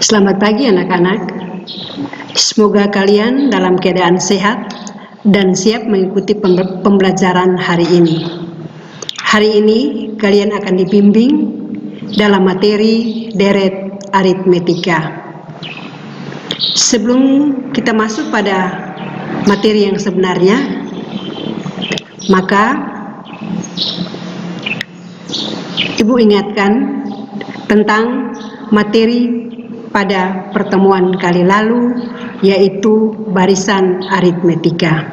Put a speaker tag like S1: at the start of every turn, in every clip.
S1: Selamat pagi anak-anak. Semoga kalian dalam keadaan sehat dan siap mengikuti pembelajaran hari ini. Hari ini kalian akan dibimbing dalam materi deret aritmetika. Sebelum kita masuk pada materi yang sebenarnya, maka Ibu ingatkan tentang materi pada pertemuan kali lalu, yaitu barisan aritmetika.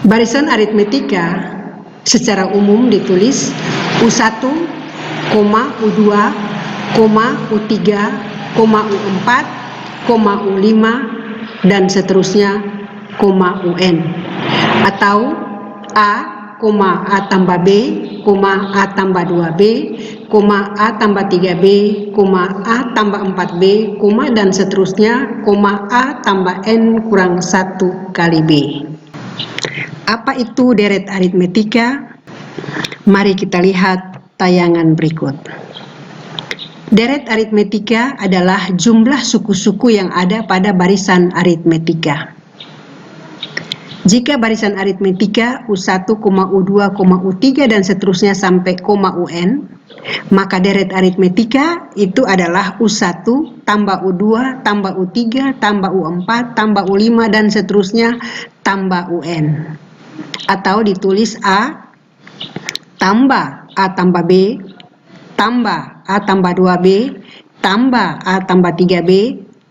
S1: Barisan aritmetika secara umum ditulis U1, U2, U3, U4, U5, dan seterusnya, UN. Atau A tambah B, A tambah 2B, A tambah 3B, A tambah 4B, dan seterusnya, A tambah N kurang 1 kali B. Apa itu deret aritmetika? Mari kita lihat tayangan berikut. Deret aritmetika adalah jumlah suku-suku yang ada pada barisan aritmetika. Jika barisan aritmetika U1, U2, U3 dan seterusnya sampai UN, maka deret aritmetika itu adalah U1 tambah U2 tambah U3 tambah U4 tambah U5 dan seterusnya tambah UN. Atau ditulis A tambah A tambah B tambah A tambah 2B tambah A tambah 3B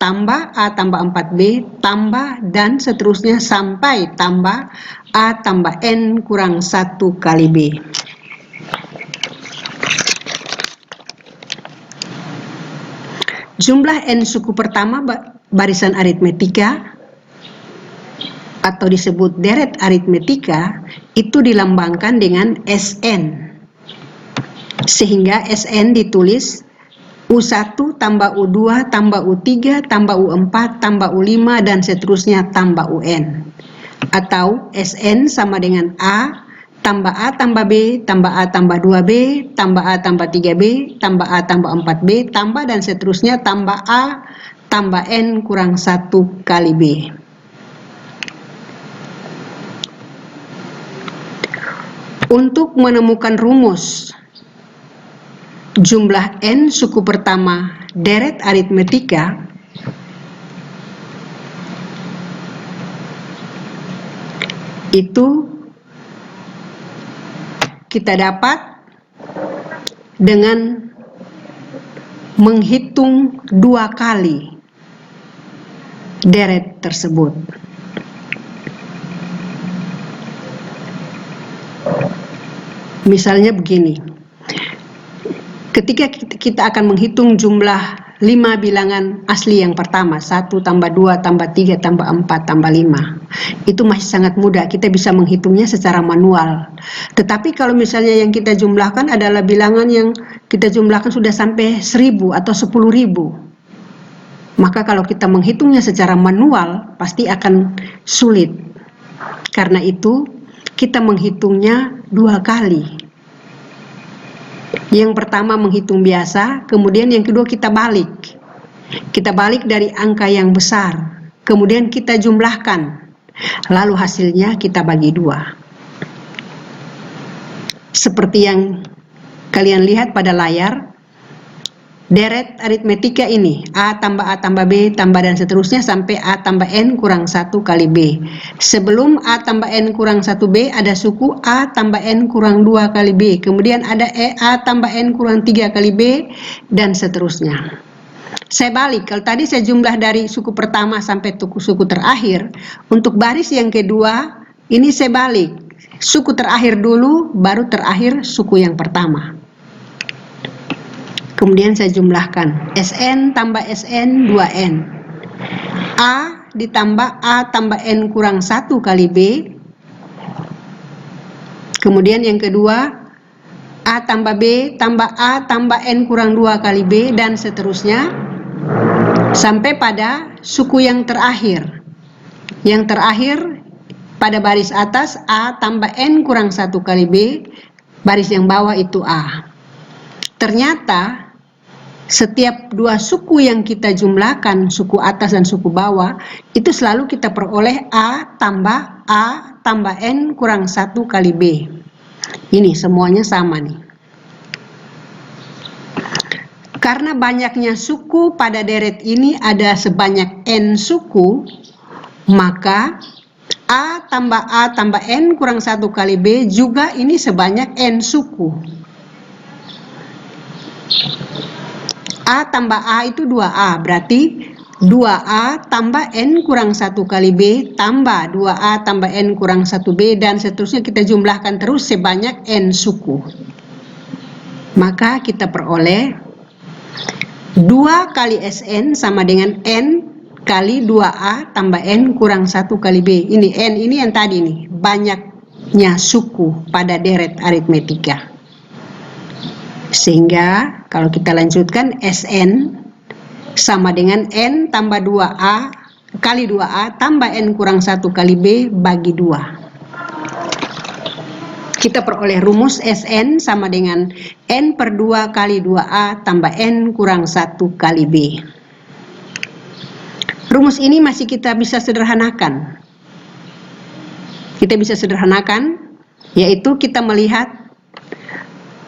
S1: tambah A tambah 4B, tambah dan seterusnya sampai tambah A tambah N kurang 1 kali B. Jumlah N suku pertama barisan aritmetika atau disebut deret aritmetika itu dilambangkan dengan SN. Sehingga SN ditulis U1 tambah U2 tambah U3 tambah U4 tambah U5 dan seterusnya tambah UN. Atau SN sama dengan A tambah B tambah A tambah 2B tambah A tambah 3B tambah A tambah 4B tambah dan seterusnya tambah A tambah N kurang 1 kali B. Untuk menemukan rumus jumlah N suku pertama deret aritmetika, itu kita dapat dengan menghitung 2 kali deret tersebut. Misalnya begini, ketika kita akan menghitung jumlah 5 bilangan asli yang pertama, 1 tambah 2 tambah 3 tambah 4 tambah 5, itu masih sangat mudah, kita bisa menghitungnya secara manual. Tetapi kalau misalnya yang kita jumlahkan adalah bilangan yang kita jumlahkan sudah sampai 1000 atau 10.000, maka kalau kita menghitungnya secara manual pasti akan sulit. Karena itu kita menghitungnya 2 kali. Yang pertama menghitung biasa, kemudian yang kedua kita balik. Kita balik dari angka yang besar, kemudian kita jumlahkan, lalu hasilnya kita bagi 2. Seperti yang kalian lihat pada layar, deret aritmetika ini A tambah B tambah dan seterusnya sampai A tambah N kurang 1 kali B. Sebelum A tambah N kurang 1B ada suku A tambah N kurang 2 kali B, kemudian ada A tambah N kurang 3 kali B dan seterusnya. Saya balik, kalau tadi saya jumlah dari suku pertama sampai suku terakhir, untuk baris yang kedua ini saya balik, suku terakhir dulu baru terakhir suku yang pertama. Kemudian saya jumlahkan SN tambah SN 2N, A ditambah A tambah N kurang 1 kali B, kemudian yang kedua A tambah B tambah A tambah N kurang 2 kali B dan seterusnya sampai pada suku yang terakhir. Yang terakhir pada baris atas A tambah N kurang 1 kali B, baris yang bawah itu A. Ternyata setiap dua suku yang kita jumlahkan, suku atas dan suku bawah, itu selalu kita peroleh A tambah N kurang 1 kali B. Ini semuanya sama nih. Karena banyaknya suku pada deret ini ada sebanyak N suku, maka A tambah N kurang 1 kali B juga ini sebanyak N suku. A tambah A itu 2A, berarti 2A tambah N kurang 1 kali B tambah 2A tambah N kurang 1B, dan seterusnya kita jumlahkan terus sebanyak N suku. Maka kita peroleh 2 kali Sn sama dengan N kali 2A tambah N kurang 1 kali B. Ini N ini yang tadi nih, banyaknya suku pada deret aritmetika. Sehingga kalau kita lanjutkan, Sn sama dengan N tambah 2A kali 2A tambah N kurang 1 kali B bagi 2. Kita peroleh rumus Sn sama dengan N per 2 kali 2A tambah N kurang 1 kali B. Rumus ini masih kita bisa sederhanakan. Kita bisa sederhanakan, yaitu kita melihat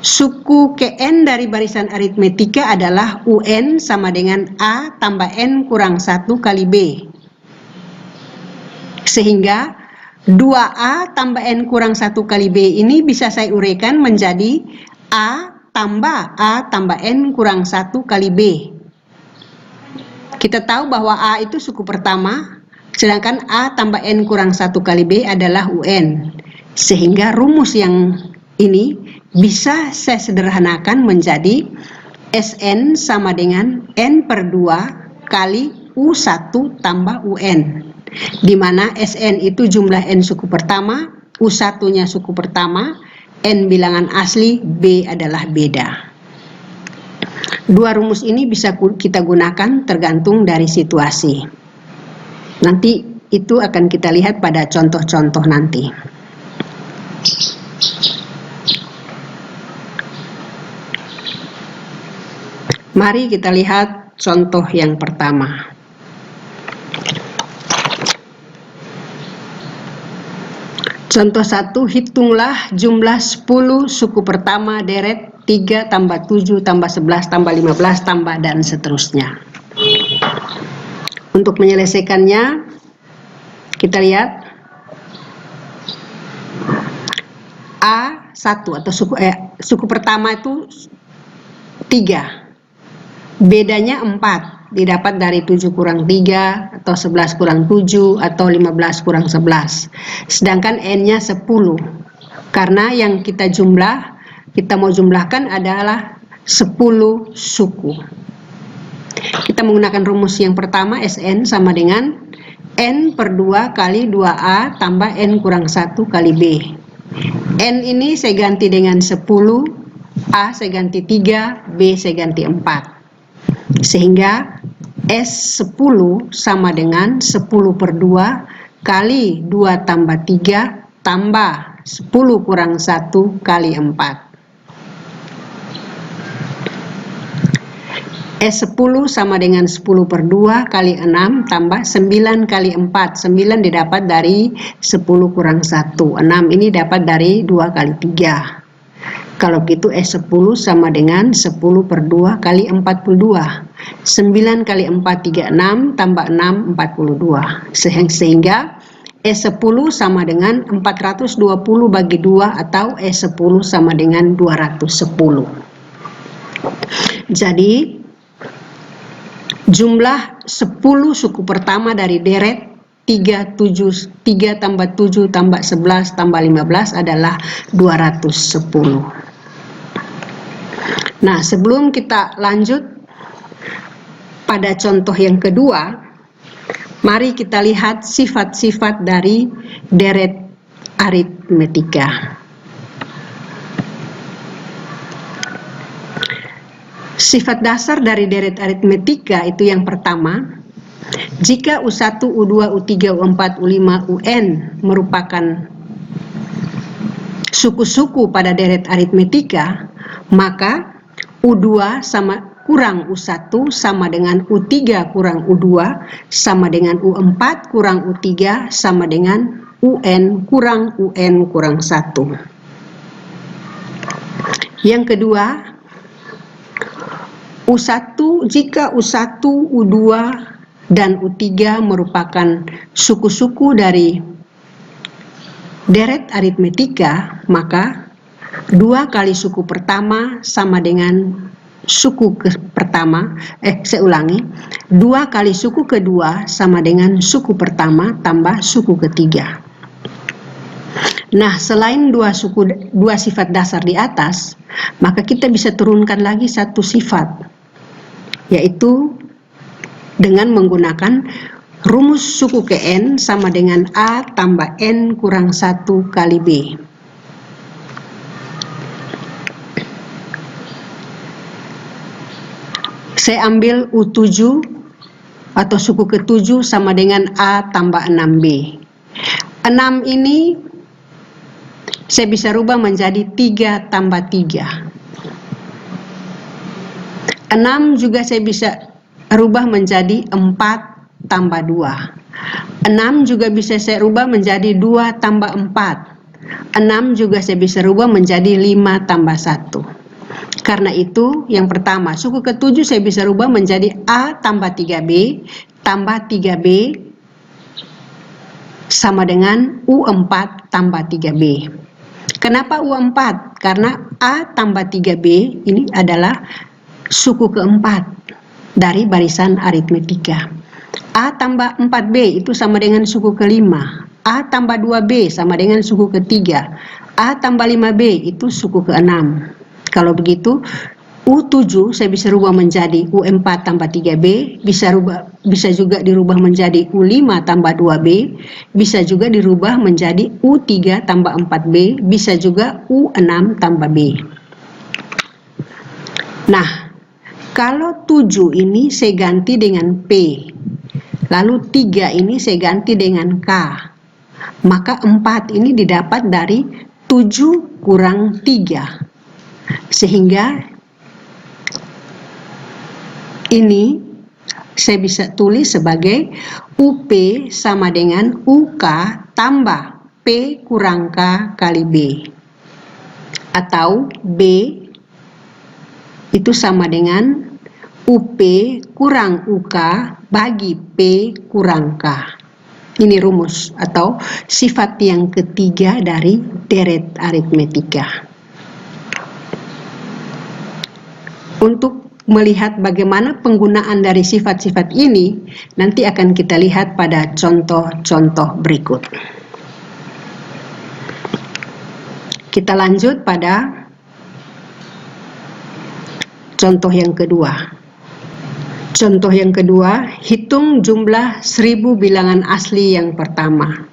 S1: suku Kn dari barisan aritmetika adalah UN sama dengan A tambah N kurang 1 kali B. Sehingga 2A tambah N kurang 1 kali B ini bisa saya uraikan menjadi A tambah N kurang 1 kali B. Kita tahu bahwa A itu suku pertama, sedangkan A tambah N kurang 1 kali B adalah UN. Sehingga rumus yang ini bisa saya sederhanakan menjadi Sn sama dengan N per 2 kali U1 tambah UN, di mana Sn itu jumlah N suku pertama, U1-nya suku pertama, N bilangan asli, B adalah beda. Dua rumus ini bisa kita gunakan tergantung dari situasi. Nanti itu akan kita lihat pada contoh-contoh nanti. Mari kita lihat contoh yang pertama. Contoh 1, hitunglah jumlah 10 suku pertama deret 3 tambah 7 tambah 11 tambah 15 tambah dan seterusnya. Untuk menyelesaikannya, kita lihat A1 atau suku pertama itu 3. Bedanya 4, didapat dari 7 kurang 3, atau 11 kurang 7, atau 15 kurang 11. Sedangkan N-nya 10. Karena yang kita mau jumlahkan adalah 10 suku. Kita menggunakan rumus yang pertama, Sn sama dengan N per 2 kali 2A tambah N kurang 1 kali B. N ini saya ganti dengan 10, A saya ganti 3, B saya ganti 4. Sehingga S10 sama dengan 10 per 2 kali 2 tambah 3 tambah 10 kurang 1 kali 4. S10 sama dengan 10 per 2 kali 6 tambah 9 kali 4. 9 didapat dari 10 kurang 1. 6 ini dapat dari 2 kali 3. Kalau gitu S10 sama dengan 10 per 2 kali 42. 9 kali 4, 36, tambah 6, 42. Sehingga S10 sama dengan 420 bagi 2 atau S10 sama dengan 210. Jadi, jumlah 10 suku pertama dari deret 3 tambah 7 tambah 11 tambah 15 adalah 210. Nah, sebelum kita lanjut pada contoh yang kedua, mari kita lihat sifat-sifat dari deret aritmetika. Sifat dasar dari deret aritmetika itu yang pertama, jika U1, U2, U3, U4, U5, UN merupakan suku-suku pada deret aritmetika, maka U2 sama kurang U1 sama dengan U3 kurang U2 sama dengan U4 kurang U3 sama dengan UN kurang 1. Yang kedua, U1 jika U1, U2, dan U3 merupakan suku-suku dari deret aritmetika, maka 2 kali suku pertama sama dengan suku pertama, 2 kali suku kedua sama dengan suku pertama tambah suku ketiga. Nah, selain dua sifat dasar di atas, maka kita bisa turunkan lagi satu sifat, yaitu dengan menggunakan rumus suku ke N sama dengan A tambah N kurang 1 kali B. Saya ambil U7 atau suku ke-7 sama dengan A tambah 6B. 6 ini saya bisa rubah menjadi 3 tambah 3. 6 juga saya bisa rubah menjadi 4 tambah 2. 6 juga bisa saya rubah menjadi 2 tambah 4. 6 juga saya bisa rubah menjadi 5 tambah 1. Karena itu, yang pertama, suku ke-7 saya bisa rubah menjadi A tambah 3B tambah 3B sama dengan U4 tambah 3B. Kenapa U4? Karena A tambah 3B ini adalah suku keempat dari barisan aritmetika. A tambah 4B itu sama dengan suku kelima. A tambah 2B sama dengan suku ketiga. A tambah 5B itu suku keenam. Kalau begitu, U7 saya bisa rubah menjadi U4 tambah 3B, bisa juga dirubah menjadi U5 tambah 2B, bisa juga dirubah menjadi U3 tambah 4B, bisa juga U6 tambah B. Nah, kalau 7 ini saya ganti dengan P, lalu 3 ini saya ganti dengan K, maka 4 ini didapat dari 7 kurang 3. Sehingga ini saya bisa tulis sebagai UP sama dengan UK tambah P kurang K kali B. Atau B itu sama dengan UP kurang UK bagi P kurang K. Ini rumus atau sifat yang ketiga dari deret aritmetika. Untuk melihat bagaimana penggunaan dari sifat-sifat ini, nanti akan kita lihat pada contoh-contoh berikut. Kita lanjut pada contoh yang kedua. Contoh yang kedua, hitung jumlah 1000 bilangan asli yang pertama.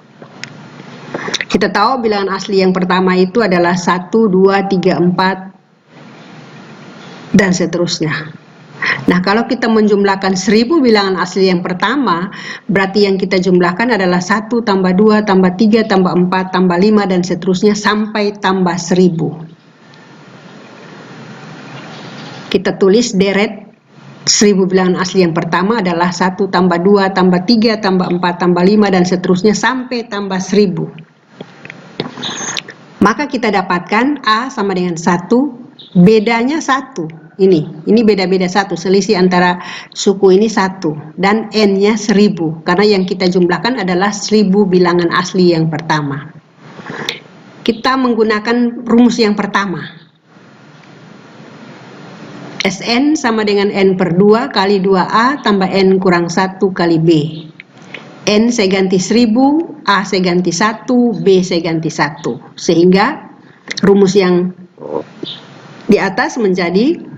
S1: Kita tahu bilangan asli yang pertama itu adalah 1, 2, 3, 4, dan seterusnya. Nah, kalau kita menjumlahkan 1000 bilangan asli yang pertama, berarti yang kita jumlahkan adalah 1 tambah 2 tambah 3 tambah 4 tambah 5 dan seterusnya sampai tambah 1000. Kita tulis deret 1000 bilangan asli yang pertama adalah 1 tambah 2 tambah 3 tambah 4 tambah 5 dan seterusnya sampai tambah 1000. Maka kita dapatkan A sama dengan 1, bedanya 1. Ini beda-beda 1, selisih antara suku ini 1 dan N-nya 1000 karena yang kita jumlahkan adalah 1000 bilangan asli yang pertama. Kita menggunakan rumus yang pertama. Sn sama dengan N per 2 kali 2A tambah N kurang 1 kali B. N saya ganti 1000, A saya ganti 1, B saya ganti 1. Sehingga rumus yang di atas menjadi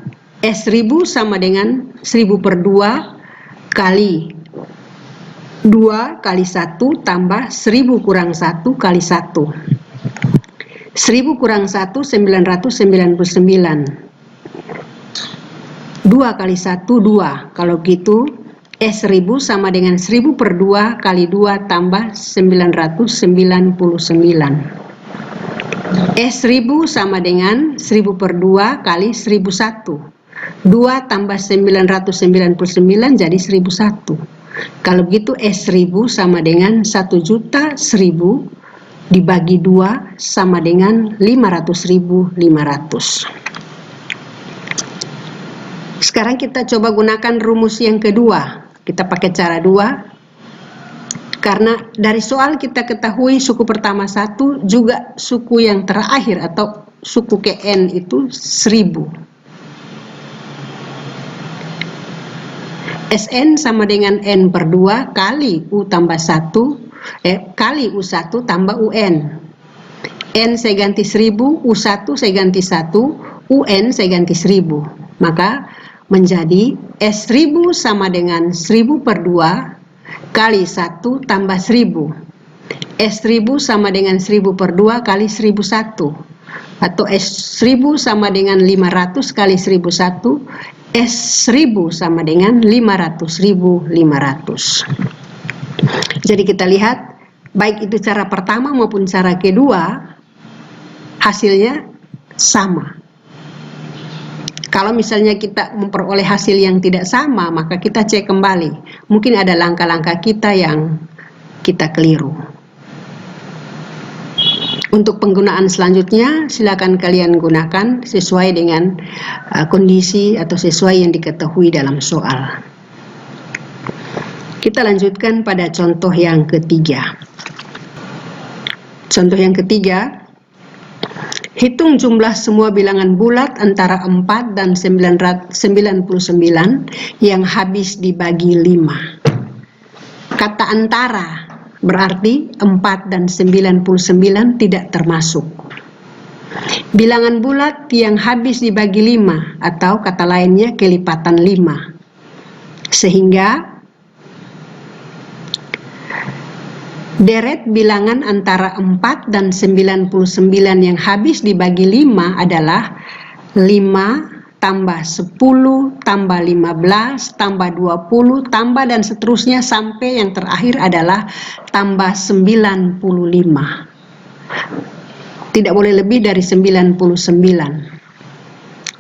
S1: S1000 sama dengan 1000 per 2 kali 2 kali 1 tambah 1000 kurang 1 kali 1. 1000 kurang 1, 999. 2 kali 1, 2. Kalau gitu, S1000 sama dengan 1000 per 2 kali 2 tambah 999. S1000 sama dengan 1000 per 2 kali 1001. 2 tambah 999 jadi 1001. Kalau begitu S1000 sama dengan 1.1000.000 dibagi 2 sama dengan 500.500. Sekarang kita coba gunakan rumus yang kedua. Kita pakai cara 2. Karena dari soal kita ketahui suku pertama 1 juga suku yang terakhir atau suku ke N itu 1000. Sn sama dengan N per 2 kali U tambah 1 kali U1 tambah UN. N saya ganti 1000, U1 saya ganti 1, UN saya ganti 1000. Maka menjadi S1000 sama dengan 1000 per 2 kali 1 tambah 1000. S1000 sama dengan 1000 per 2 kali 1001. Atau S1000 sama dengan 500 kali 1001. S1000 sama dengan 500.500. Jadi kita lihat, baik itu cara pertama maupun cara kedua, hasilnya sama. Kalau misalnya kita memperoleh hasil yang tidak sama, maka kita cek kembali. Mungkin ada langkah-langkah kita yang kita keliru. Untuk penggunaan selanjutnya, silakan kalian gunakan sesuai dengan kondisi atau sesuai yang diketahui dalam soal. Kita lanjutkan pada contoh yang ketiga. Contoh yang ketiga, hitung jumlah semua bilangan bulat antara 4 dan 99 yang habis dibagi 5. Kata antara berarti 4 dan 99 tidak termasuk. Bilangan bulat yang habis dibagi 5 atau kata lainnya kelipatan 5. Sehingga deret bilangan antara 4 dan 99 yang habis dibagi 5 adalah 5 tambah 10, tambah 15, tambah 20, tambah dan seterusnya sampai yang terakhir adalah tambah 95. Tidak boleh lebih dari 99.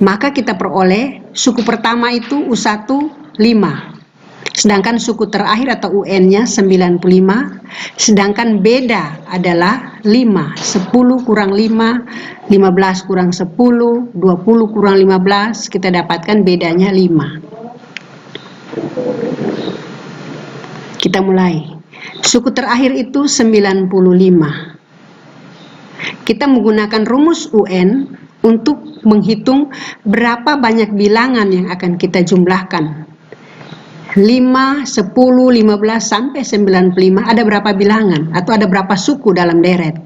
S1: Maka kita peroleh suku pertama itu U1 5. Sedangkan suku terakhir atau UN-nya 95, sedangkan beda adalah 5, 10 kurang 5, 15 kurang 10, 20 kurang 15, kita dapatkan bedanya 5. Kita mulai. Suku terakhir itu 95. Kita menggunakan rumus UN untuk menghitung berapa banyak bilangan yang akan kita jumlahkan. 5, 10, 15, sampai 95 ada berapa bilangan atau ada berapa suku dalam deret.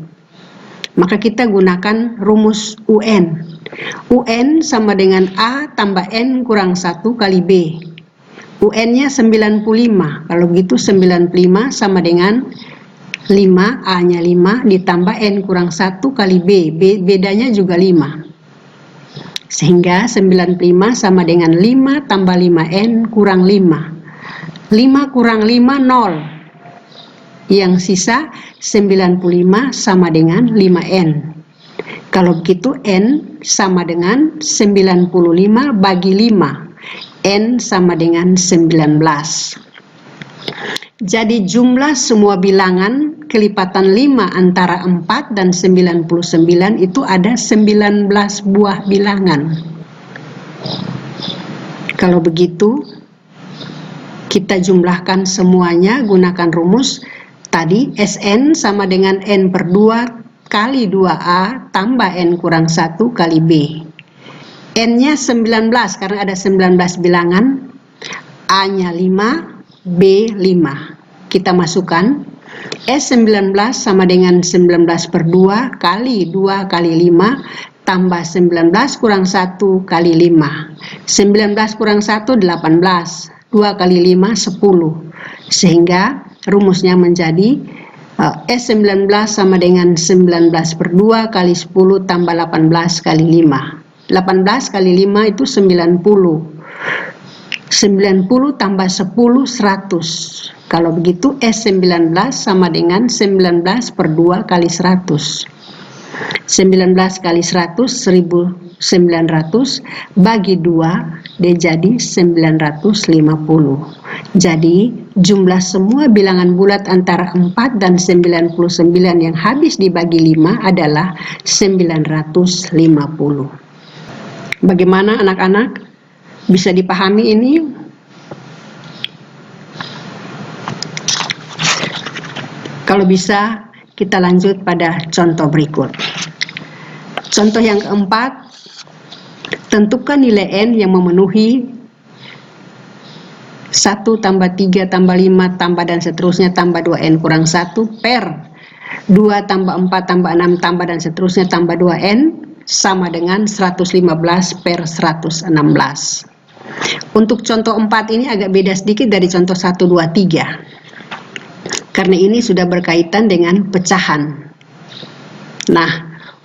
S1: Maka kita gunakan rumus UN. UN sama dengan A tambah N kurang 1 kali B. UN-nya 95. Kalau begitu 95 sama dengan 5, A-nya 5 ditambah N kurang 1 kali B. Bedanya juga 5. Sehingga 95 sama dengan 5 tambah 5N kurang 5. 5 kurang 5, 0. Yang sisa 95 sama dengan 5N. Kalau begitu N sama dengan 95 bagi 5. N sama dengan 19. Jadi jumlah semua bilangan kelipatan 5 antara 4 dan 99 itu ada 19 buah bilangan. Kalau begitu, kita jumlahkan semuanya gunakan rumus tadi. Sn sama dengan N per 2 kali 2A tambah N kurang 1 kali B. N-nya 19 karena ada 19 bilangan. A-nya 5, B 5. Kita masukkan. S19 sama dengan 19 per 2 kali 2 kali 5 tambah 19 kurang 1 kali 5. 19 kurang 1, 18. 2 kali 5, 10. Sehingga rumusnya menjadi S19 sama dengan 19 per 2 kali 10 tambah 18 kali 5. 18 kali 5 itu 90. 90 tambah 10, 100. Kalau begitu S19 sama dengan 19 per 2 kali 100. 19 kali 100, 1000. 900 bagi 2 dia jadi 950. Jadi jumlah semua bilangan bulat antara 4 dan 99 yang habis dibagi 5 adalah 950. Bagaimana anak-anak? Bisa dipahami ini? Kalau bisa, kita lanjut pada contoh berikut. Contoh yang keempat, tentukan nilai N yang memenuhi 1 tambah 3 tambah 5 tambah dan seterusnya tambah 2N kurang 1 per 2 tambah 4 tambah 6 tambah dan seterusnya tambah 2N sama dengan 115 per 116. Untuk contoh 4 ini agak beda sedikit dari contoh 1, 2, 3. Karena ini sudah berkaitan dengan pecahan. Nah,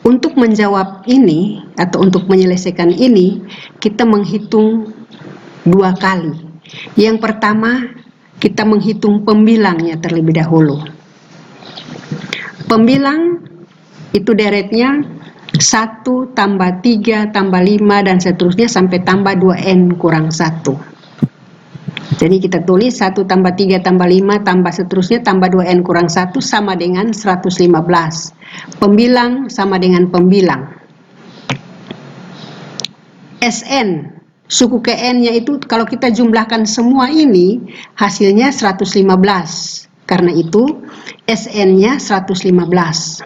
S1: untuk menjawab ini atau untuk menyelesaikan ini, kita menghitung 2 kali. Yang pertama, kita menghitung pembilangnya terlebih dahulu. Pembilang itu deretnya 1 tambah 3 tambah 5 dan seterusnya sampai tambah 2N kurang 1. Jadi kita tulis 1 tambah 3 tambah 5 tambah seterusnya tambah 2N kurang 1 sama dengan 115. Pembilang sama dengan pembilang. SN, suku ke N-nya itu kalau kita jumlahkan semua ini hasilnya 115. Karena itu SN-nya 115.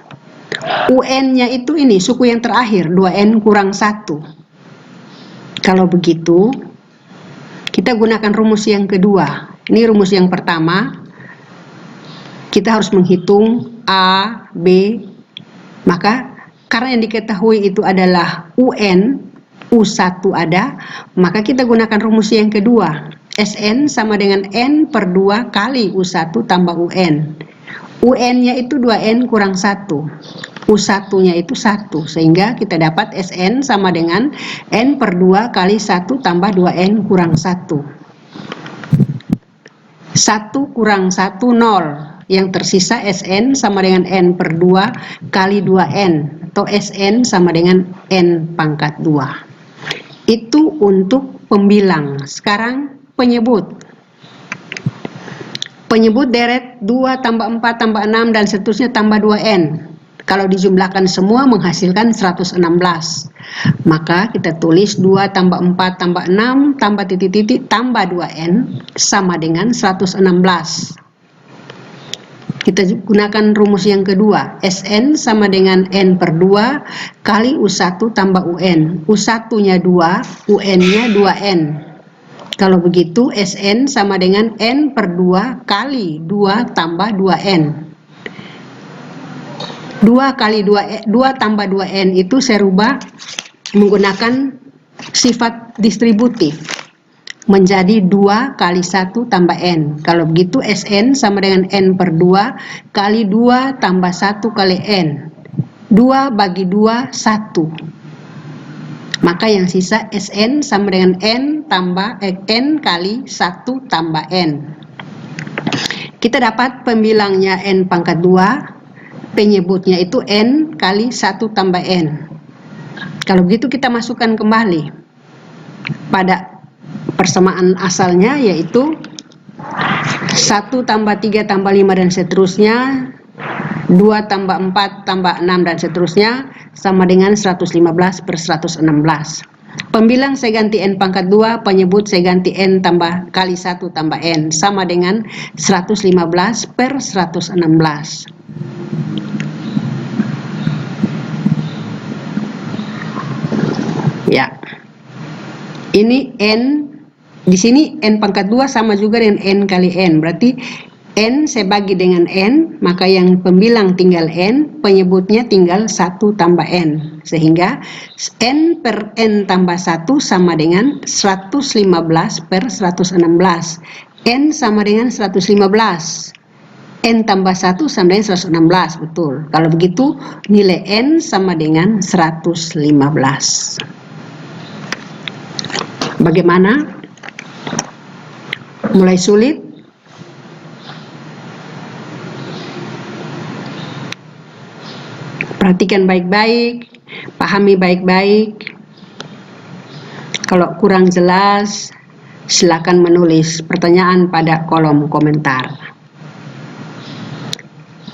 S1: UN-nya itu ini suku yang terakhir 2N kurang 1. Kalau begitu kita gunakan rumus yang kedua. Ini rumus yang pertama. Kita harus menghitung A, B. Maka karena yang diketahui itu adalah UN, U1 ada, maka kita gunakan rumus yang kedua. SN sama dengan N per 2 kali U1 tambah UN. UN-nya itu 2N kurang 1. U1-nya itu 1. Sehingga kita dapat SN sama dengan N per 2 kali 1 tambah 2N kurang 1. 1 kurang 1, 0. Yang tersisa SN sama dengan N per 2 kali 2N. Atau SN sama dengan N pangkat 2. Itu untuk pembilang. Sekarang penyebut. Penyebut deret 2 tambah 4 tambah 6 dan seterusnya tambah 2N. Kalau dijumlahkan semua menghasilkan 116. Maka kita tulis 2 tambah 4 tambah 6 tambah titik-titik tambah 2N sama dengan 116. Kita gunakan rumus yang kedua. SN sama dengan N per 2 kali U1 tambah UN. U1-nya 2, UN-nya 2N. Kalau begitu SN sama dengan N per 2 kali 2 tambah 2N. 2 kali 2 tambah 2N itu saya rubah menggunakan sifat distributif menjadi 2 kali 1 tambah N. Kalau begitu SN sama dengan N per 2 kali 2 tambah 1 kali N. 2 bagi 2, 1. Maka yang sisa SN sama dengan N tambah N kali 1 tambah N. Kita dapat pembilangnya N pangkat 2. Penyebutnya itu N kali 1 tambah N. Kalau begitu kita masukkan kembali pada persamaan asalnya, yaitu 1 tambah 3 tambah 5 dan seterusnya, 2 tambah 4 tambah 6 dan seterusnya sama dengan 115 per 116. Pembilang saya ganti N pangkat 2, penyebut saya ganti N tambah kali 1 tambah N sama dengan 115 per 116. Ya, ini N, di sini N pangkat 2 sama juga dengan N kali N. Berarti N saya bagi dengan N, maka yang pembilang tinggal N, penyebutnya tinggal 1 tambah N. Sehingga N per N tambah 1 sama dengan 115 per 116. N sama dengan 115. N tambah 1 sama dengan 116, betul. Kalau begitu nilai N sama dengan 115. Bagaimana? Mulai sulit? Perhatikan baik-baik, pahami baik-baik, Kalau kurang jelas, silakan menulis pertanyaan pada kolom komentar.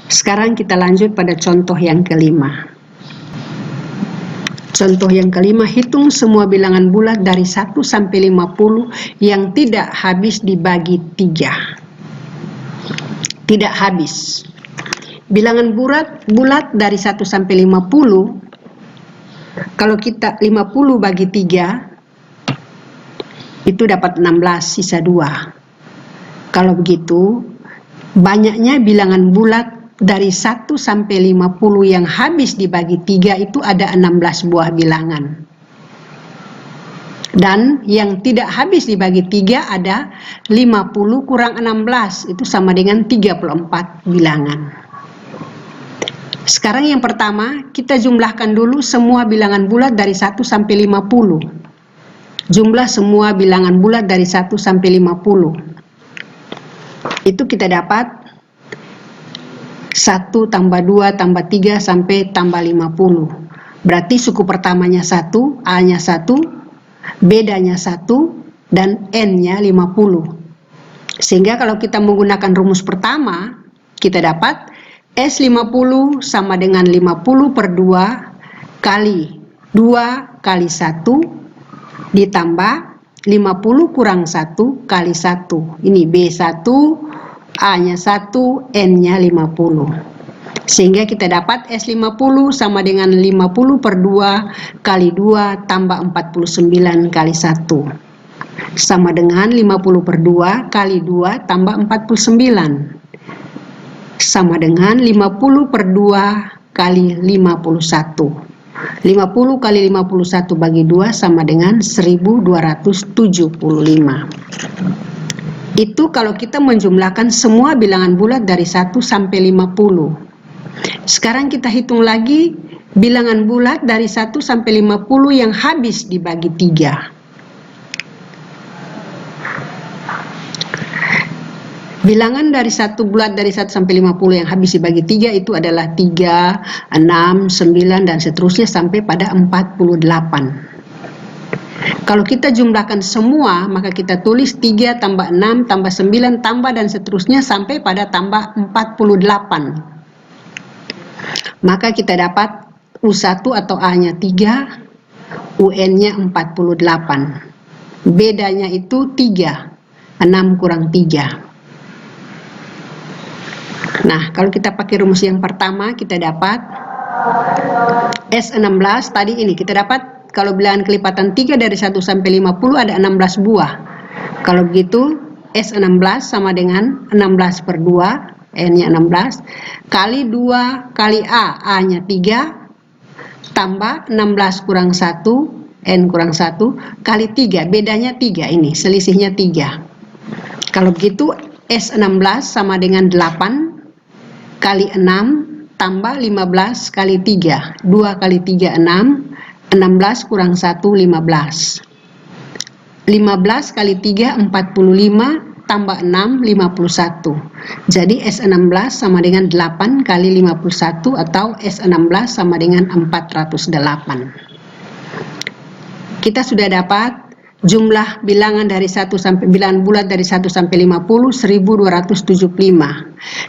S1: Sekarang kita lanjut pada contoh yang kelima. Contoh yang kelima, hitung semua bilangan bulat dari 1 sampai 50 yang tidak habis dibagi 3. Tidak habis. Bilangan bulat dari 1 sampai 50, kalau kita 50 bagi 3, itu dapat 16, sisa 2. Kalau begitu, banyaknya bilangan bulat dari 1 sampai 50 yang habis dibagi 3 itu ada 16 buah bilangan. Dan yang tidak habis dibagi 3 ada 50 kurang 16, itu sama dengan 34 bilangan. Sekarang yang pertama, kita jumlahkan dulu semua bilangan bulat dari 1 sampai 50. Jumlah semua bilangan bulat dari 1 sampai 50. Itu kita dapat 1 tambah 2 tambah 3 sampai tambah 50. Berarti suku pertamanya 1, A-nya 1, B-nya 1, dan N-nya 50. Sehingga kalau kita menggunakan rumus pertama, kita dapat S50 sama dengan 50 per 2 kali 2 kali 1 ditambah 50 kurang 1 kali 1. Ini B1, A-nya 1, N-nya 50. Sehingga kita dapat S50 sama dengan 50 per 2 kali 2 tambah 49 kali 1. Sama dengan 50 per 2 kali 2 tambah 49. Sama dengan 50 per 2 kali 51. 50 kali 51 bagi 2 sama dengan 1275. Itu kalau kita menjumlahkan semua bilangan bulat dari 1 sampai 50. Sekarang kita hitung lagi bilangan bulat dari 1 sampai 50 yang habis dibagi 3. Bilangan dari satu bulat dari 1 sampai 50 yang habis dibagi 3 itu adalah 3, 6, 9, dan seterusnya sampai pada 48. Kalau kita jumlahkan semua, maka kita tulis 3 tambah 6 tambah 9 tambah dan seterusnya sampai pada tambah 48. Maka kita dapat U1 atau A-nya 3, UN-nya 48. Bedanya itu 3, 6 kurang 3. Nah, kalau kita pakai rumus yang pertama, kita dapat S16 tadi ini, kita dapat kalau bilangan kelipatan 3 dari 1 sampai 50 ada 16 buah. Kalau begitu, S16 sama dengan 16 per 2, N-nya 16, kali 2 kali A, A-nya 3, tambah 16 kurang 1, N kurang 1, kali 3, bedanya 3 ini, selisihnya 3. Kalau begitu, S16 sama dengan 8 kali 6 tambah 15 kali 3, 2 kali 3, 6, 16 kurang 1, 15. 15 kali 3, 45, tambah 6, 51. Jadi S16 sama dengan 8 kali 51 atau S16 sama dengan 408. Kita sudah dapat jumlah bilangan dari 1 sampai bilangan bulat dari 1 sampai 50 1275.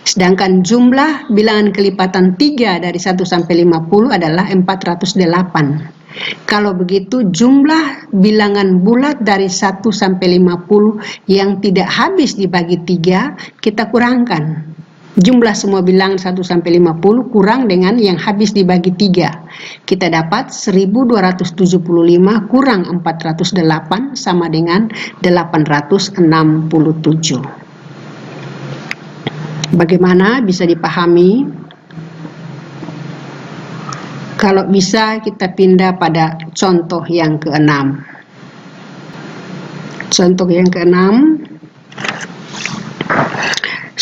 S1: Sedangkan jumlah bilangan kelipatan 3 dari 1 sampai 50 adalah 408. Kalau begitu jumlah bilangan bulat dari 1 sampai 50 yang tidak habis dibagi 3 kita kurangkan. Jumlah semua bilangan 1 sampai 50 kurang dengan yang habis dibagi 3. Kita dapat 1275 kurang 408 sama dengan 867. Bagaimana bisa dipahami? Kalau bisa kita pindah pada contoh yang ke-6. Contoh yang ke-6.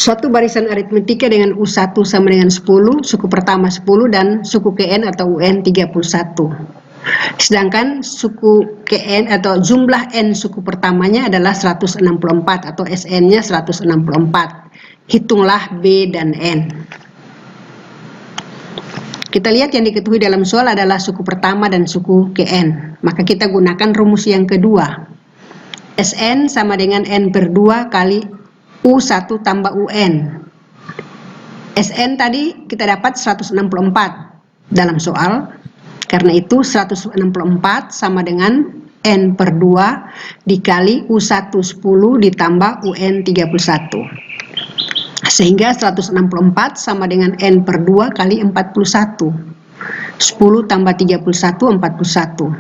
S1: Suatu barisan aritmetika dengan U1 sama dengan 10, suku pertama 10 dan suku KN atau UN 31. Sedangkan suku KN atau jumlah N suku pertamanya adalah 164 atau SN-nya 164. Hitunglah B dan N. Kita lihat yang diketahui dalam soal adalah suku pertama dan suku ke N. Maka kita gunakan rumus yang kedua. Sn sama dengan N per 2 kali U1 tambah UN. Sn tadi kita dapat 164 dalam soal. Karena itu 164 sama dengan N per 2 dikali U1 10 ditambah UN 31. Sehingga 164 sama dengan N per 2 kali 41. 10 tambah 31, 41.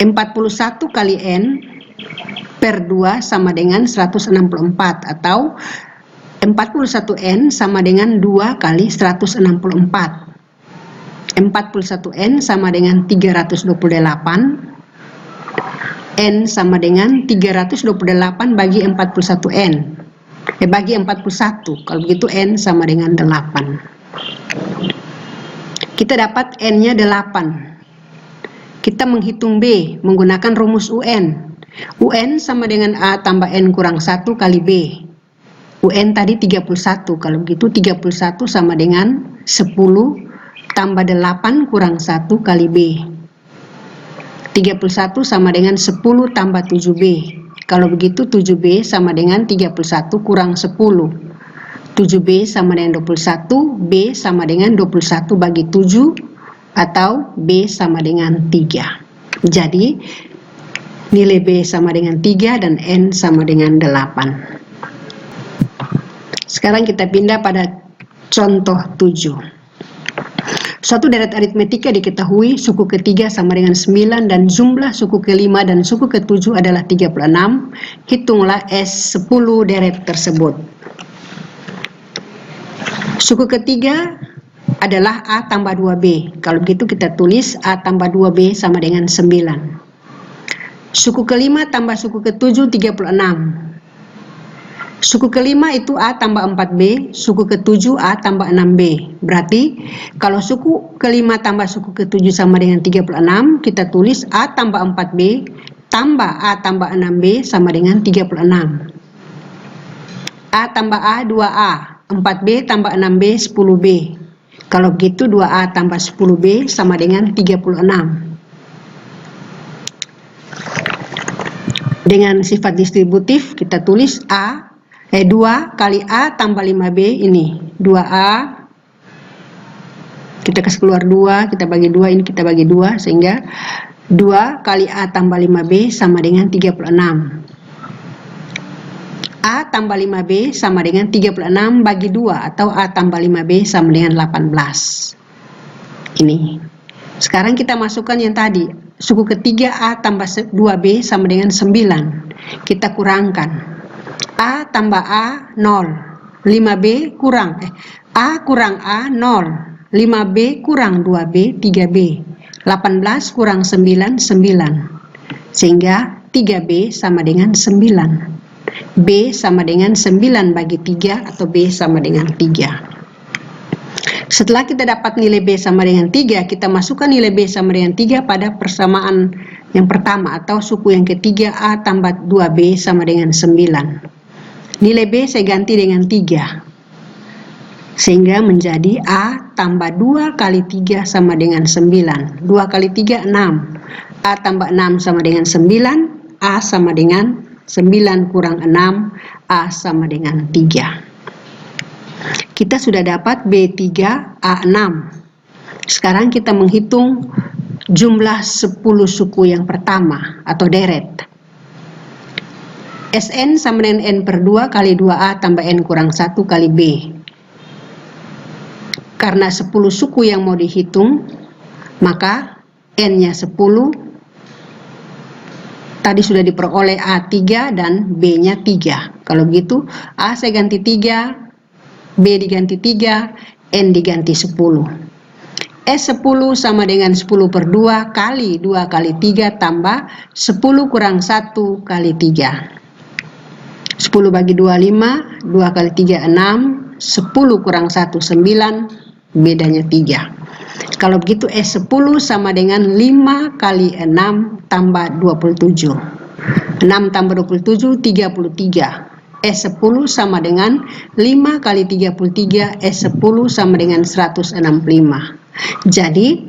S1: 41 kali N per 2 sama dengan 164 atau 41N sama dengan 2 kali 164. 41N sama dengan 328. N sama dengan 328 bagi 41N. Bagi 41, kalau begitu N sama dengan 8. Kita dapat N-nya 8. Kita menghitung B menggunakan rumus UN. UN sama dengan A tambah N kurang 1 kali B. UN tadi 31, kalau begitu 31 sama dengan 10 tambah 8 kurang 1 kali B. 31 sama dengan 10 tambah 7B. Kalau begitu 7B sama dengan 31 kurang 10. 7B sama dengan 21, B sama dengan 21 bagi 7, atau B sama dengan 3. Jadi, nilai B sama dengan 3 dan N sama dengan 8. Sekarang kita pindah pada contoh 7. Suatu deret aritmetika diketahui suku ketiga sama dengan 9 dan jumlah suku kelima dan suku ketujuh adalah 36. Hitunglah S10 deret tersebut. Suku ketiga adalah A tambah 2B. Kalau begitu kita tulis A tambah 2B sama dengan 9. Suku kelima tambah suku ketujuh 36. Suku kelima itu A tambah 4B, suku ketujuh A tambah 6B. Berarti kalau suku kelima tambah suku ketujuh sama dengan 36, kita tulis A tambah 4B tambah A tambah 6B sama dengan 36. A tambah A 2A, 4B tambah 6B 10B. Kalau begitu 2A tambah 10B sama dengan 36. Dengan sifat distributif kita tulis 2 kali A tambah 5B ini 2A, kita kasih keluar 2, kita bagi 2, ini kita bagi 2, sehingga 2 kali A tambah 5B sama dengan 36. A tambah 5B sama dengan 36 bagi 2, atau A tambah 5B sama dengan 18. Ini. Sekarang kita masukkan yang tadi, suku ketiga A tambah 2B sama dengan 9. Kita kurangkan. A tambah A 0, 5B kurang A kurang A 0, 5B kurang 2B 3B, 18 kurang 9 9, sehingga 3B sama dengan 9. B sama dengan 9 bagi 3 atau B sama dengan 3. Setelah kita dapat nilai B sama dengan 3, kita masukkan nilai B sama dengan 3 pada persamaan yang pertama atau suku yang ketiga A tambah 2B sama dengan 9. Nilai B saya ganti dengan 3. Sehingga menjadi A tambah 2 kali 3 sama dengan 9. 2 kali 3, 6. A tambah 6 sama dengan 9. A sama dengan 9 kurang 6. A sama dengan 3. Kita sudah dapat B3, A6. Sekarang kita menghitung jumlah 10 suku yang pertama atau deret. Sn sama dengan N per 2 kali 2A tambah N kurang 1 kali B. Karena 10 suku yang mau dihitung, maka N-nya 10. Tadi sudah diperoleh A3 dan B-nya 3. Kalau begitu, A saya ganti 3, B diganti 3, N diganti 10. S10 sama dengan 10 per 2 kali 2 kali 3 tambah 10 kurang 1 kali 3. 10 bagi 2, 5, 2 kali 3, 6, 10 kurang 1, 9, bedanya 3. Kalau begitu S10 sama dengan 5 kali 6 tambah 27. 6 tambah 27, 33. S10 sama dengan 5 kali 33, S10 sama dengan 165. Jadi,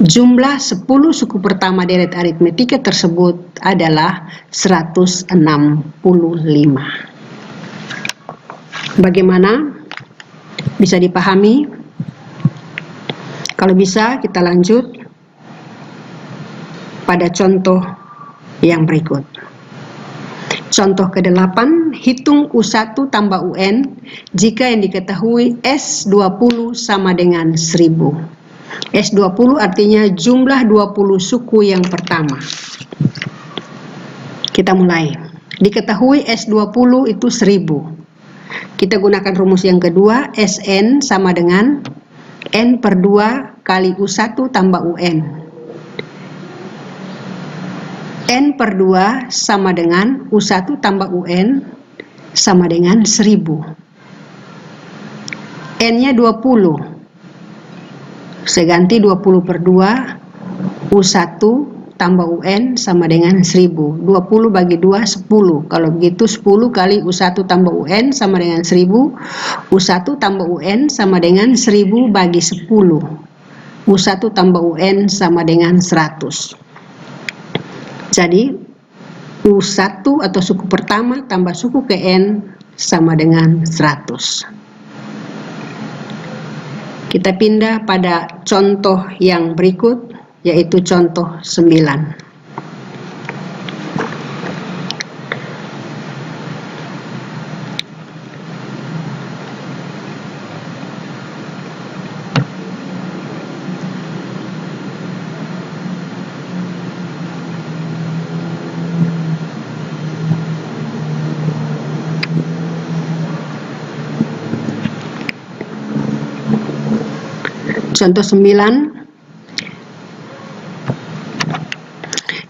S1: jumlah 10 suku pertama deret aritmetika tersebut adalah 165. Bagaimana? Bisa dipahami? Kalau bisa, kita lanjut pada contoh yang berikut. Contoh ke-8, hitung U1 tambah UN jika yang diketahui S20 sama dengan 1000. S20 artinya jumlah 20 suku yang pertama. Kita mulai. Diketahui S20 itu 1000. Kita gunakan rumus yang kedua, Sn sama dengan N per 2 kali U1 tambah UN. N per 2 sama dengan U1 tambah UN sama dengan 1000. N-nya 20. Saya ganti 20 per 2, U1 tambah UN sama dengan 1000. 20 bagi 2, 10. Kalau begitu 10 kali U1 tambah UN sama dengan 10. U1 tambah UN sama dengan 1000 bagi 10. U1 tambah UN sama dengan 100. Jadi, U1 atau suku pertama tambah suku ke N sama dengan 100. Kita pindah pada contoh yang berikut, yaitu contoh 9. Contoh 9,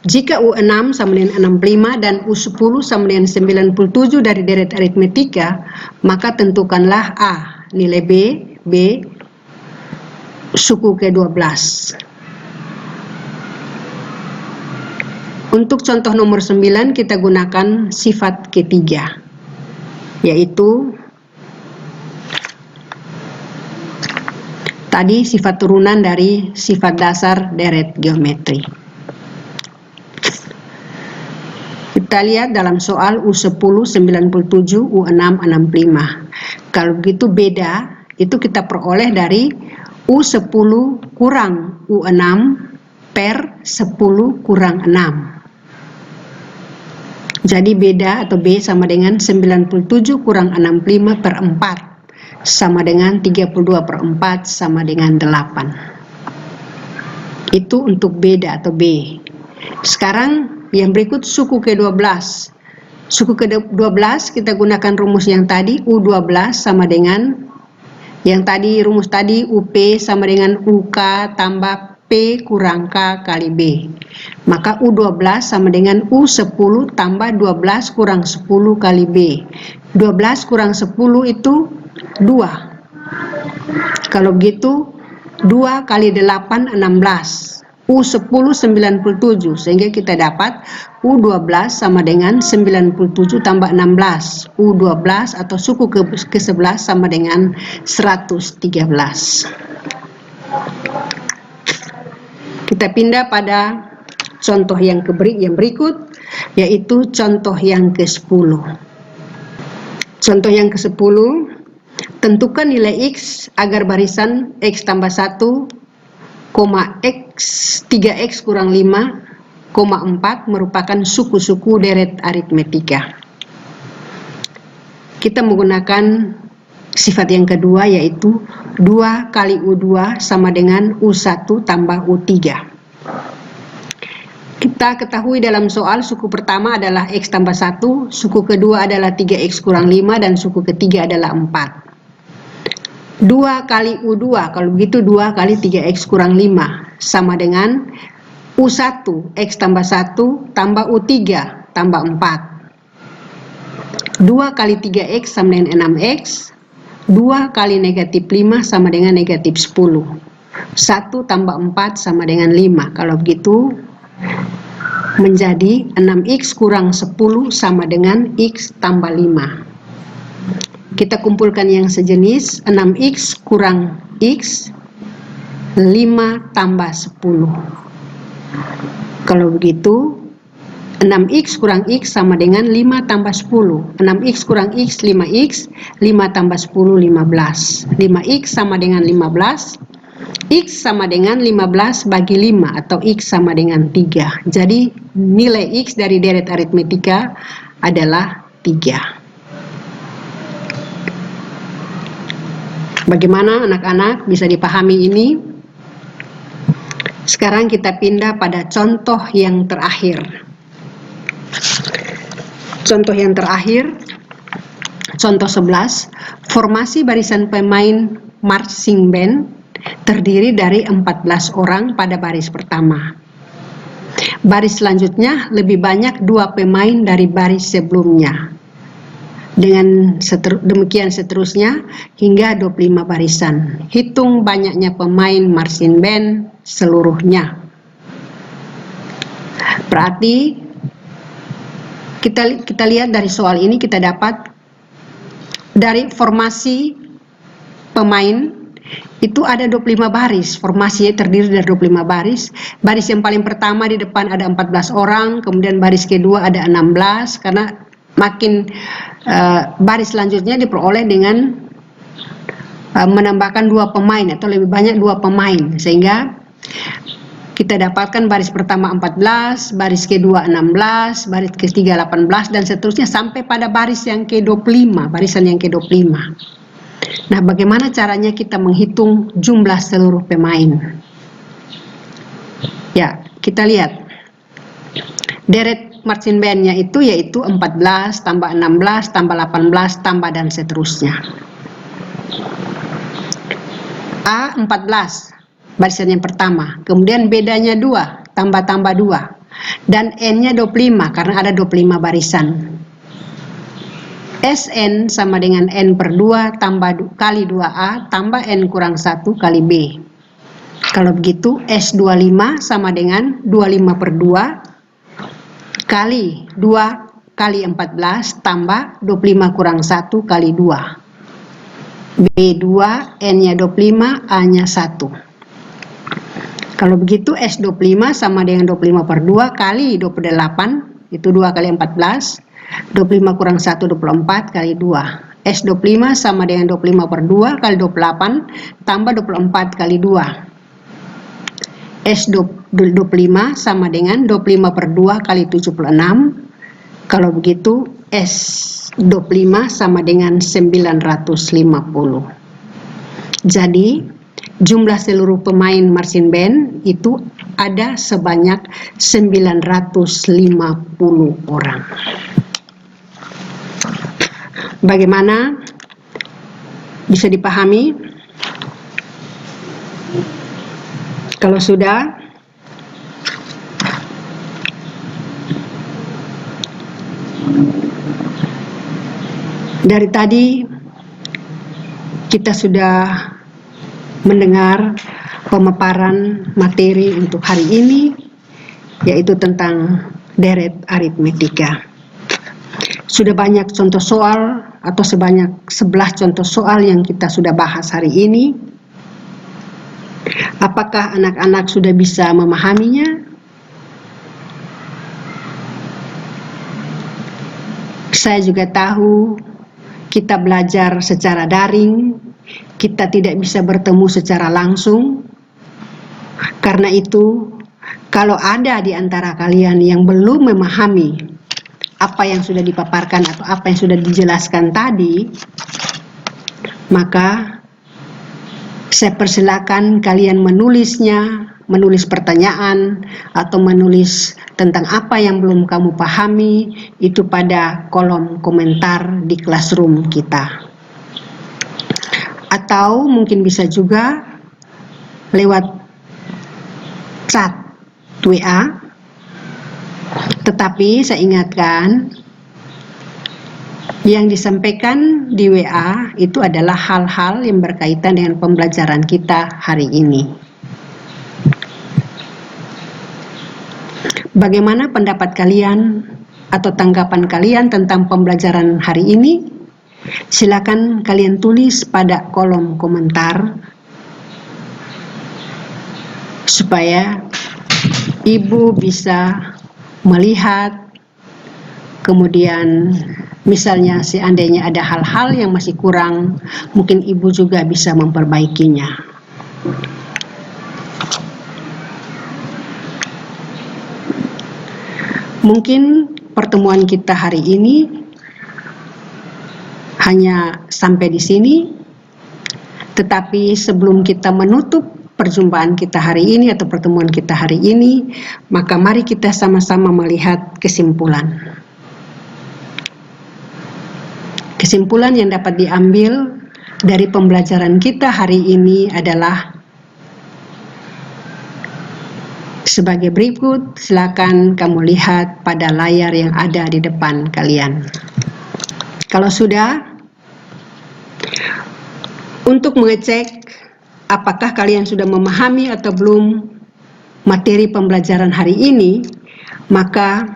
S1: jika U6 sama dengan 65 dan U10 sama dengan 97 dari deret aritmetika, maka tentukanlah A, nilai B, suku ke-12. Untuk contoh nomor 9 kita gunakan sifat ketiga, yaitu tadi sifat turunan dari sifat dasar deret geometri. Kita lihat dalam soal U10 97, U6 65. Kalau begitu beda, itu kita peroleh dari U10 kurang U6 per 10 kurang 6. Jadi beda atau B sama dengan 97 kurang 65 per 4. Sama dengan 32 per 4 sama dengan 8. Itu untuk beda atau B. Sekarang yang berikut suku ke-12. Suku ke-12 kita gunakan rumus yang tadi, U12 sama dengan yang tadi, rumus tadi UP sama dengan UK tambah P kurang K kali B. Maka U12 sama dengan U10 tambah 12 kurang 10 kali B. 12 kurang 10 itu 2. Kalau begitu 2 kali 8 16. U10 97, sehingga kita dapat U12 sama dengan 97 tambah 16. U12 atau suku ke-11 sama dengan 113. Kita pindah pada contoh yang berikut, yaitu contoh yang ke-10. Contoh yang ke-10, tentukan nilai X agar barisan X tambah 1, X 3X kurang 5, 4 merupakan suku-suku deret aritmetika. Kita menggunakan sifat yang kedua, yaitu 2 kali U2 sama dengan U1 tambah U3. Kita ketahui dalam soal suku pertama adalah X tambah 1, suku kedua adalah 3X kurang 5, dan suku ketiga adalah 4. 2 kali U2, kalau begitu 2 kali 3X kurang 5 sama dengan U1, X tambah 1 tambah U3 tambah 4. 2 kali 3X sama dengan 6X, 2 kali negatif 5 sama dengan negatif 10. 1 tambah 4 sama dengan 5. Kalau begitu menjadi 6x kurang 10 sama dengan x tambah 5. Kita kumpulkan yang sejenis, 6x kurang x, 5 tambah 10. Kalau begitu, 6x kurang x sama dengan 5 tambah 10. 6x kurang x, 5x, 5 tambah 10, 15. 5x sama dengan 15, x sama dengan 15 bagi 5 atau x sama dengan 3. Jadi nilai x dari deret aritmetika adalah 3. Bagaimana anak-anak bisa dipahami ini? Sekarang kita pindah pada contoh yang terakhir. Contoh yang terakhir, contoh 11, formasi barisan pemain marching band terdiri dari 14 orang pada baris pertama. Baris selanjutnya lebih banyak 2 pemain dari baris sebelumnya. Dengan demikian seterusnya hingga 25 barisan. Hitung banyaknya pemain marching band seluruhnya. Berarti kita lihat dari soal ini kita dapat dari formasi pemain itu ada 25 baris. Formasinya terdiri dari 25 baris. Baris yang paling pertama di depan ada 14 orang, kemudian baris kedua ada 16, karena makin baris selanjutnya diperoleh dengan menambahkan 2 pemain atau lebih banyak 2 pemain, sehingga kita dapatkan baris pertama 14, baris kedua 16, baris ketiga 18, dan seterusnya sampai pada baris yang ke-25, barisan yang ke-25. Nah, bagaimana caranya kita menghitung jumlah seluruh pemain? Ya, kita lihat. Deret marching band-nya itu yaitu 14 tambah 16 tambah 18 tambah dan seterusnya. A 14 barisan yang pertama, kemudian bedanya 2 tambah 2 dan N-nya 25 karena ada 25 barisan. Sn sama dengan N per 2 tambah kali 2A tambah N kurang 1 kali B. Kalau begitu S25 sama dengan 25 per 2 kali 2 kali 14 tambah 25 kurang 1 kali 2. B2, N-nya 25, A-nya 1. Kalau begitu S25 sama dengan 25 per 2 kali 28, itu 2 kali 14. 25 kurang 1, 24 kali 2. S25 sama dengan 25 per 2 kali 28 tambah 24 kali 2. S25 sama dengan 25 per 2 kali 76. Kalau begitu S25 sama dengan 950. Jadi jumlah seluruh pemain marching band itu ada sebanyak 950 orang. Bagaimana bisa dipahami? Kalau sudah, dari tadi kita sudah mendengar pemaparan materi untuk hari ini, yaitu tentang deret aritmetika. Sudah banyak contoh soal atau sebanyak 11 contoh soal yang kita sudah bahas hari ini. Apakah anak-anak sudah bisa memahaminya? Saya juga tahu kita belajar secara daring, kita tidak bisa bertemu secara langsung. Karena itu, kalau ada di antara kalian yang belum memahami apa yang sudah dipaparkan atau apa yang sudah dijelaskan tadi, maka saya persilakan kalian menulisnya, menulis pertanyaan atau menulis tentang apa yang belum kamu pahami itu pada kolom komentar di classroom kita. Atau mungkin bisa juga lewat chat WA. Tetapi saya ingatkan, yang disampaikan di WA itu adalah hal-hal yang berkaitan dengan pembelajaran kita hari ini. Bagaimana pendapat kalian atau tanggapan kalian tentang pembelajaran hari ini? Silakan kalian tulis pada kolom komentar supaya Ibu bisa melihat, kemudian misalnya seandainya ada hal-hal yang masih kurang, mungkin Ibu juga bisa memperbaikinya. Mungkin pertemuan kita hari ini hanya sampai di sini, tetapi sebelum kita menutup perjumpaan kita hari ini atau pertemuan kita hari ini, maka mari kita sama-sama melihat kesimpulan. Kesimpulan yang dapat diambil dari pembelajaran kita hari ini adalah sebagai berikut. Silakan kamu lihat pada layar yang ada di depan kalian. Kalau sudah, untuk mengecek apakah kalian sudah memahami atau belum materi pembelajaran hari ini, maka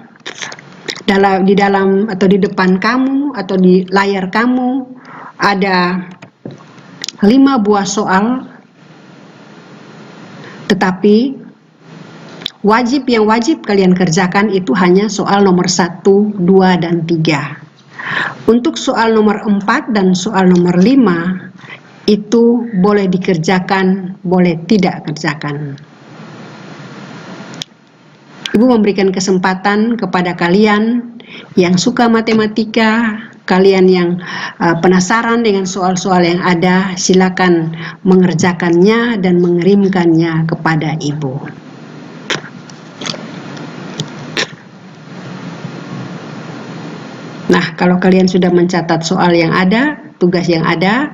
S1: di dalam atau di depan kamu atau di layar kamu ada 5 buah soal, tetapi yang wajib kalian kerjakan itu hanya soal nomor 1, 2, dan 3. Untuk soal nomor 4 dan soal nomor 5 itu boleh dikerjakan, boleh tidak kerjakan. Ibu memberikan kesempatan kepada kalian yang suka matematika, kalian yang penasaran dengan soal-soal yang ada, silakan mengerjakannya dan mengirimkannya kepada Ibu. Nah, kalau kalian sudah mencatat soal yang ada, tugas yang ada,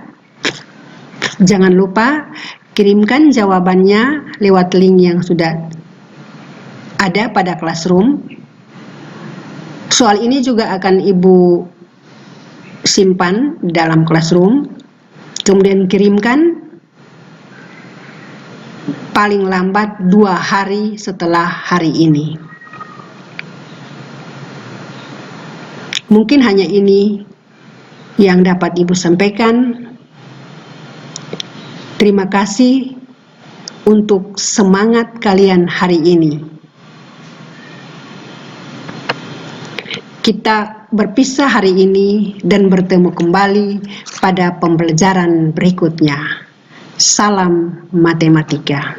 S1: jangan lupa kirimkan jawabannya lewat link yang sudah ada pada Classroom. Soal ini juga akan Ibu simpan dalam Classroom, kemudian kirimkan paling lambat 2 hari setelah hari ini. Mungkin hanya ini yang dapat Ibu sampaikan. Terima kasih untuk semangat kalian hari ini. Kita berpisah hari ini dan bertemu kembali pada pembelajaran berikutnya. Salam matematika.